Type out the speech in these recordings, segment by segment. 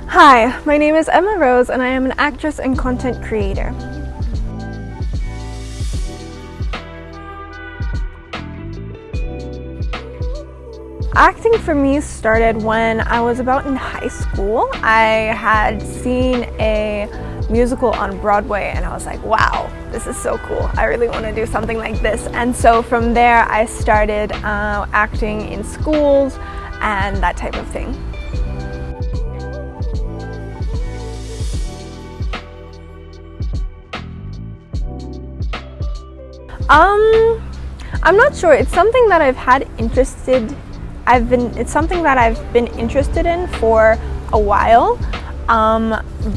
Hi, my name is Emma Rose and I am an actress and content creator. Acting for me started when I was about in high school. I had seen a musical on Broadway and I was like, wow, this is so cool. I really want to do something like this. And so from there I started acting in schools and that type of thing. I'm not sure. It's something that it's something that I've been interested in for a while.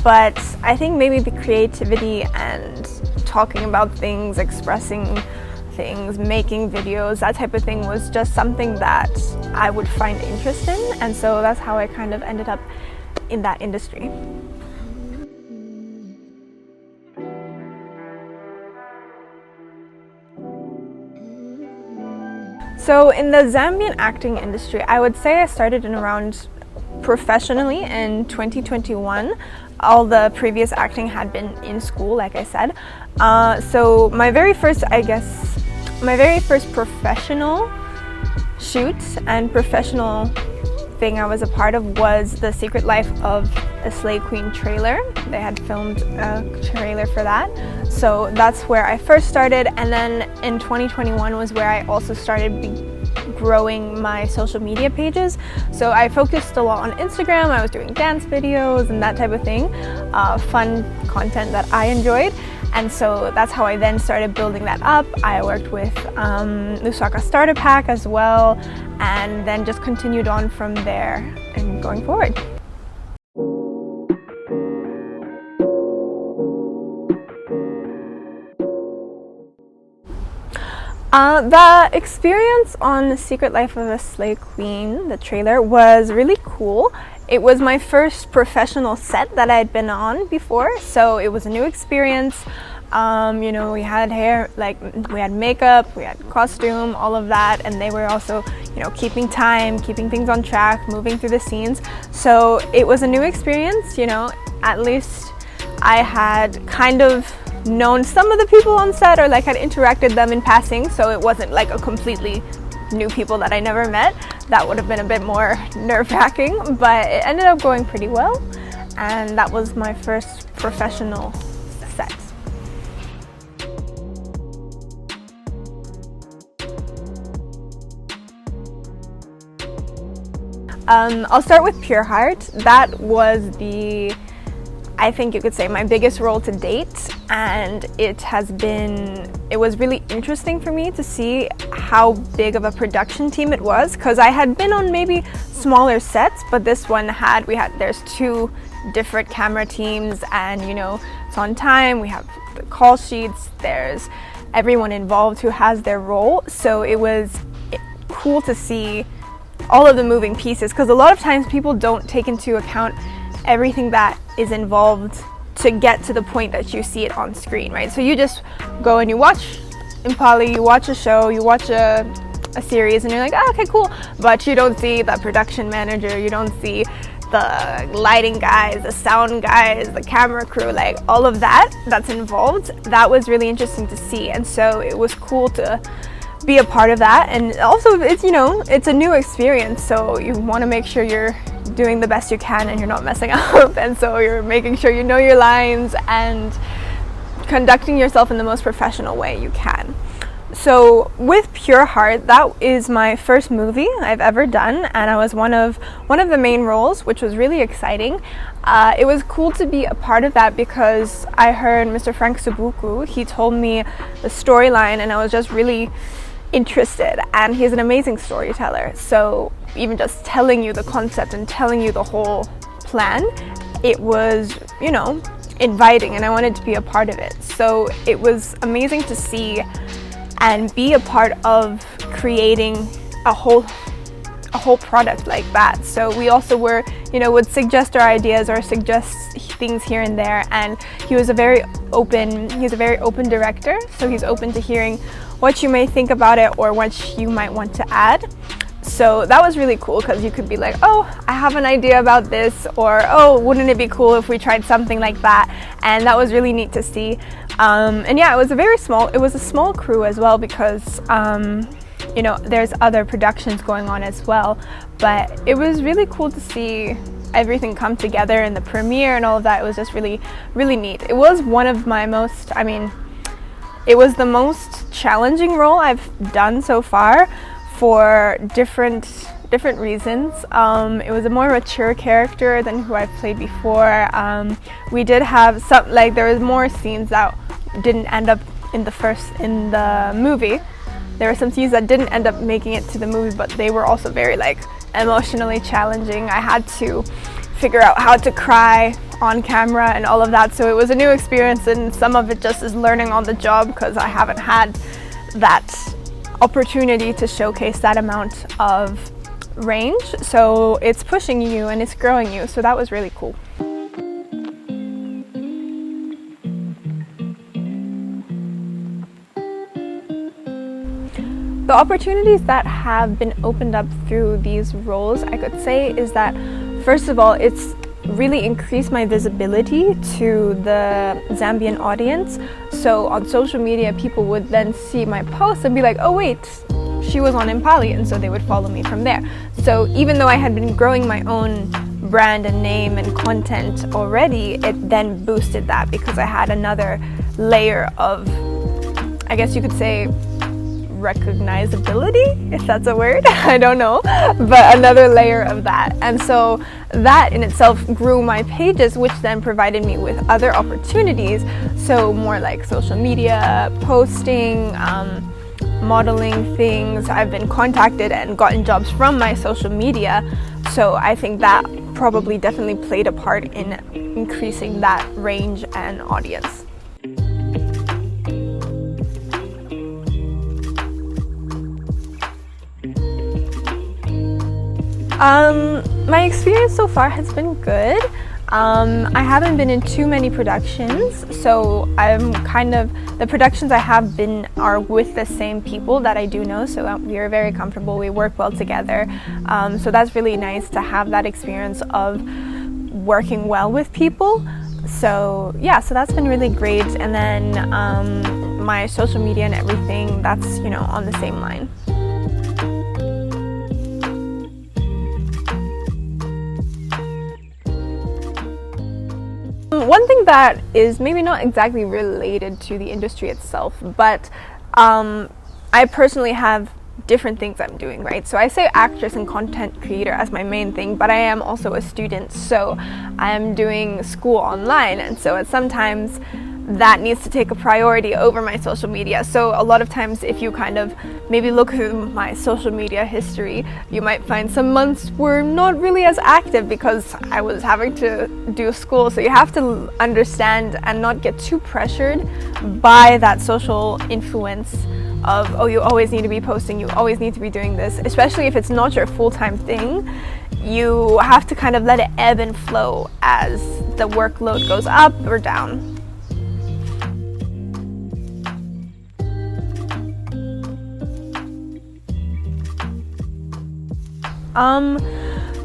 But I think maybe the creativity and talking about things, expressing things, making videos, that type of thing was just something that I would find interest in, and so that's how I kind of ended up in that industry. So in the Zambian acting industry, I would say I started in around professionally in 2021. All the previous acting had been in school, like I said. So my very first professional shoot and professional thing I was a part of was The Secret Life of a Slay Queen trailer. They had filmed a trailer for that. So that's where I first started, and then in 2021 was where I also started growing my social media pages. So I focused a lot on Instagram. I was doing dance videos and that type of thing, fun content that I enjoyed. And so that's how I then started building that up. I worked with Lusaka Starter Pack as well, and then just continued on from there and going forward. The experience on The Secret Life of a Slay Queen, the trailer, was really cool. It was my first professional set that I had been on before, so it was a new experience. You know, we had hair, like we had makeup, we had costume, all of that, and they were also, you know, keeping time, keeping things on track, moving through the scenes. So it was a new experience, you know. At least I had kind of known some of the people on set, or like had interacted them in passing, so it wasn't like a completely new people that I never met. That would have been a bit more nerve-wracking, but it ended up going pretty well, and that was my first professional set. I'll start with Pure Heart. That was I think you could say, my biggest role to date, and it was really interesting for me to see how big of a production team it was, because I had been on maybe smaller sets, but this one there's 2 different camera teams, and you know, it's on time, we have the call sheets, there's everyone involved who has their role, so it was cool to see all of the moving pieces, because a lot of times people don't take into account everything that is involved to get to the point that you see it on screen, right? So you just go and you watch Impali, you watch a show, you watch a series, and you're like, oh, okay, cool, but you don't see the production manager, you don't see the lighting guys, the sound guys, the camera crew, like all of that's involved. That was really interesting to see, and so it was cool to be a part of that. And also, it's, you know, it's a new experience, so you want to make sure you're doing the best you can and you're not messing up, and so you're making sure you know your lines and conducting yourself in the most professional way you can. So with Pure Heart, that is my first movie I've ever done, and I was one of the main roles, which was really exciting. It was cool to be a part of that because I heard Mr. Frank Subuku, he told me the storyline, and I was just really interested, and he's an amazing storyteller, so even just telling you the concept and telling you the whole plan, it was, you know, inviting, and I wanted to be a part of it. So it was amazing to see and be a part of creating a whole product like that. So we also were, you know, would suggest our ideas or suggest things here and there, and he's a very open director, so he's open to hearing what you may think about it or what you might want to add. So that was really cool because you could be like, oh, I have an idea about this, or oh, wouldn't it be cool if we tried something like that? And that was really neat to see. And yeah, it was a small crew as well, because you know, there's other productions going on as well. But it was really cool to see everything come together in the premiere and all of that. It was just really, really neat. It was one of my most, it was the most challenging role I've done so far, for different reasons. It was a more mature character than who I've played before. We did have some, like, there was more scenes that didn't end up in the movie. There were some scenes that didn't end up making it to the movie, but they were also very, like, emotionally challenging. I had to figure out how to cry on camera and all of that, so it was a new experience, and some of it just is learning on the job, because I haven't had that opportunity to showcase that amount of range. So it's pushing you and it's growing you, so that was really cool. The opportunities that have been opened up through these roles, I could say, is that first of all, it's really increased my visibility to the Zambian audience. So on social media, people would then see my posts and be like, oh wait, she was on Impali, and so they would follow me from there. So even though I had been growing my own brand and name and content already, it then boosted that, because I had another layer of, I guess you could say, recognizability, if that's a word. I don't know, but another layer of that. And so that in itself grew my pages, which then provided me with other opportunities. So more like social media, posting, modeling things. I've been contacted and gotten jobs from my social media. So I think that probably definitely played a part in increasing that range and audience. My experience so far has been good. I haven't been in too many productions, so the productions I have been are with the same people that I do know, so we are very comfortable, we work well together. So that's really nice to have that experience of working well with people. So yeah, so that's been really great. And then my social media and everything, that's, you know, on the same line. One thing that is maybe not exactly related to the industry itself, but I personally have different things I'm doing, right? So I say actress and content creator as my main thing, but I am also a student, so I am doing school online, and so sometimes that needs to take a priority over my social media. So a lot of times, if you kind of maybe look through my social media history, you might find some months were not really as active because I was having to do school. So you have to understand and not get too pressured by that social influence of, oh, you always need to be posting, you always need to be doing this, especially if it's not your full-time thing. You have to kind of let it ebb and flow as the workload goes up or down.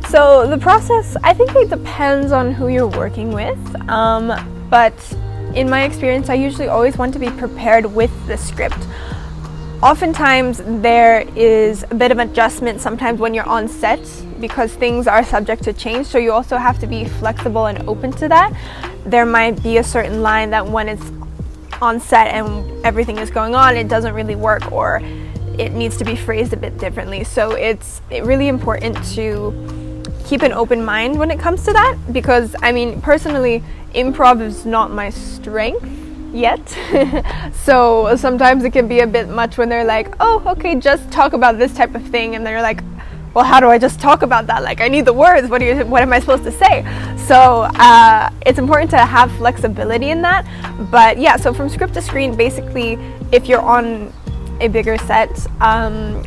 So the process, I think it depends on who you're working with, but in my experience, I usually always want to be prepared with the script. Oftentimes there is a bit of adjustment sometimes when you're on set, because things are subject to change, so you also have to be flexible and open to that. There might be a certain line that when it's on set and everything is going on, it doesn't really work, or it needs to be phrased a bit differently. So it's really important to keep an open mind when it comes to that, because I mean, personally, improv is not my strength yet. So sometimes it can be a bit much when they're like, oh, okay, just talk about this type of thing, and they're like, well, how do I just talk about that? Like, I need the words. What am I supposed to say? So it's important to have flexibility in that. But yeah, so from script to screen, basically, if you're on a bigger set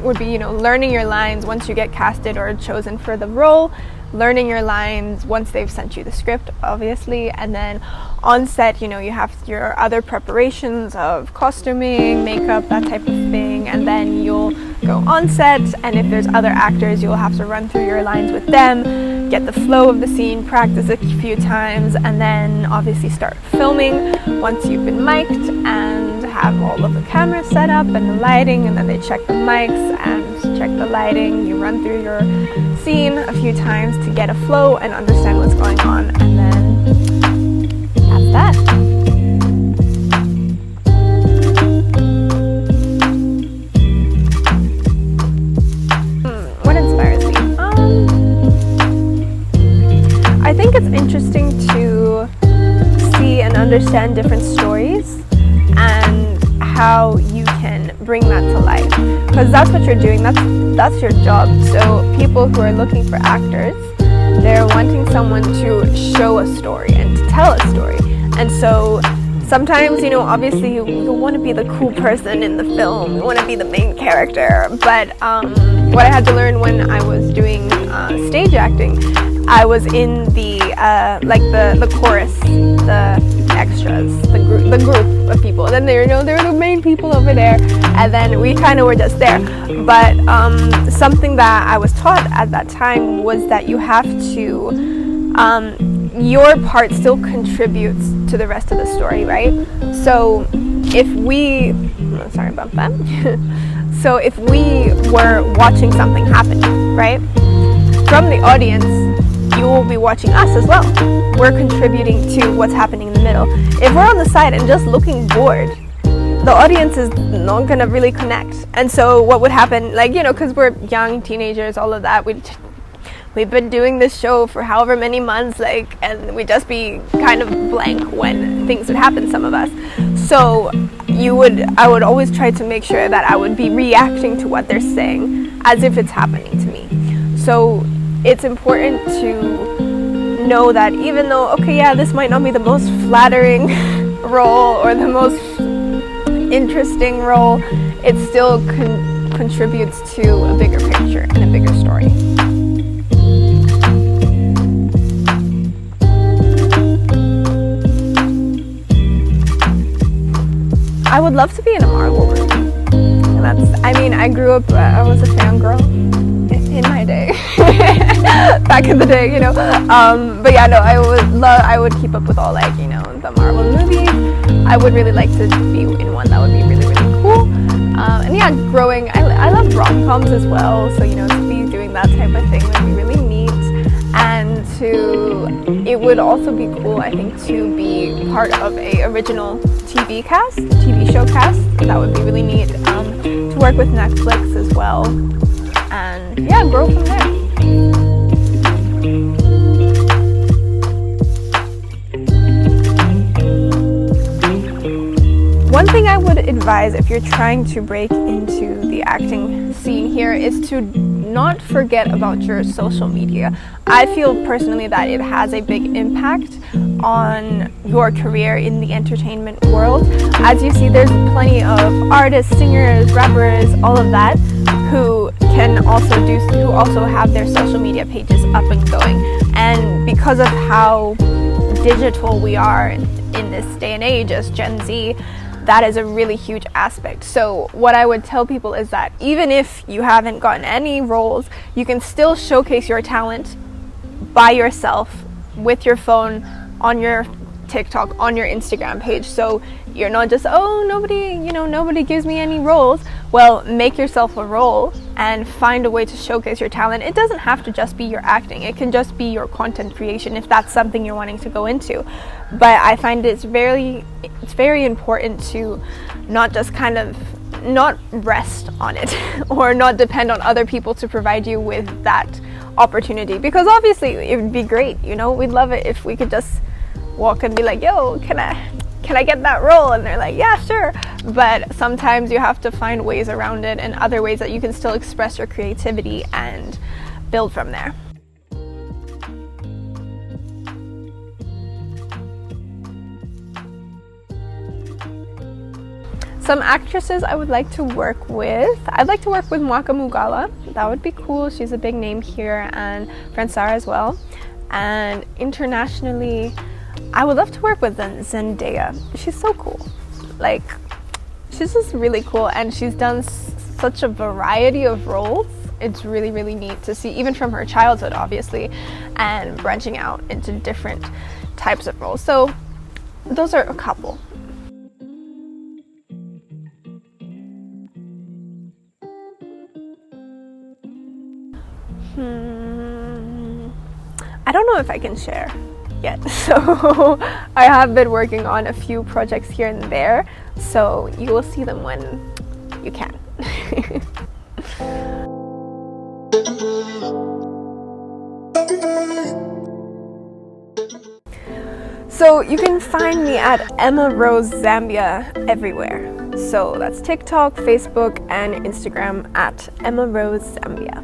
would be, learning your lines once you get casted or chosen for the role, learning your lines once they've sent you the script, obviously, and then on set, you have your other preparations of costuming, makeup, that type of thing, and then you'll go on set, and if there's other actors, you'll have to run through your lines with them, get the flow of the scene, practice a few times, and then obviously start filming once you've been mic'd and have all of the cameras set up and the lighting, and then they check the mics and check the lighting. You run through your scene a few times to get a flow and understand what's going on, and then that's that. What inspires me? I think it's interesting to see and understand different stories and how you can bring that to life, because that's what you're doing, that's your job. So people who are looking for actors, they're wanting someone to show a story and to tell a story. And so sometimes, obviously you want to be the cool person in the film, you want to be the main character, but what I had to learn when I was doing stage acting, I was in the chorus, the extras, the group of people. And then they were the main people over there, and then we kind of were just there. But something that I was taught at that time was that you have to, your part still contributes to the rest of the story, right? So if we, sorry about that. So if we were watching something happen, right, from the audience, you will be watching us as well. We're contributing to what's happening in the middle. If we're on the side and just looking bored, the audience is not gonna really connect. And so what would happen, because we're young teenagers, all of that, we've been doing this show for however many months, and we'd just be kind of blank when things would happen, some of us. So I would always try to make sure that I would be reacting to what they're saying as if it's happening to me. So it's important to know that even though, this might not be the most flattering role or the most interesting role, it still contributes to a bigger picture and a bigger story. I would love to be in a Marvel movie. I grew up, I was a fangirl in my day, back in the day, but yeah, no, I would keep up with all the Marvel movies. I would really like to be in one that would be really, really cool. And yeah, growing, I love rom-coms as well, so to be doing that type of thing would be really neat. And it would also be cool, I think, to be part of a original TV show cast. That would be really neat. To work with Netflix as well, and yeah, grow from there. One thing I would advise if you're trying to break into the acting scene here is to not forget about your social media. I feel personally that it has a big impact on your career in the entertainment world. As you see, there's plenty of artists, singers, rappers, all of that who also have their social media pages up and going. And because of how digital we are in this day and age as Gen Z, that is a really huge aspect. So what I would tell people is that even if you haven't gotten any roles, you can still showcase your talent by yourself with your phone, on your TikTok, on your Instagram page. So you're not just, nobody gives me any roles. Well, make yourself a role and find a way to showcase your talent. It doesn't have to just be your acting. It can just be your content creation if that's something you're wanting to go into. But I find it's very important to not just not rest on it or not depend on other people to provide you with that opportunity, because obviously it would be great, we'd love it if we could just walk and be like, yo, can I get that role? And they're like, yeah, sure. But sometimes you have to find ways around it and other ways that you can still express your creativity and build from there. Some actresses I would like to work with. I'd like to work with Mwaka Mugala. That would be cool. She's a big name here, and Fransara as well. And internationally, I would love to work with Zendaya. She's so cool. Like, she's just really cool, and she's done such a variety of roles. It's really, really neat to see, even from her childhood, obviously, and branching out into different types of roles. So those are a couple. I don't know if I can share yet. So I have been working on a few projects here and there, so you will see them when you can. So you can find me at Emma Rose Zambia everywhere. So that's TikTok, Facebook, and Instagram at Emma Rose Zambia.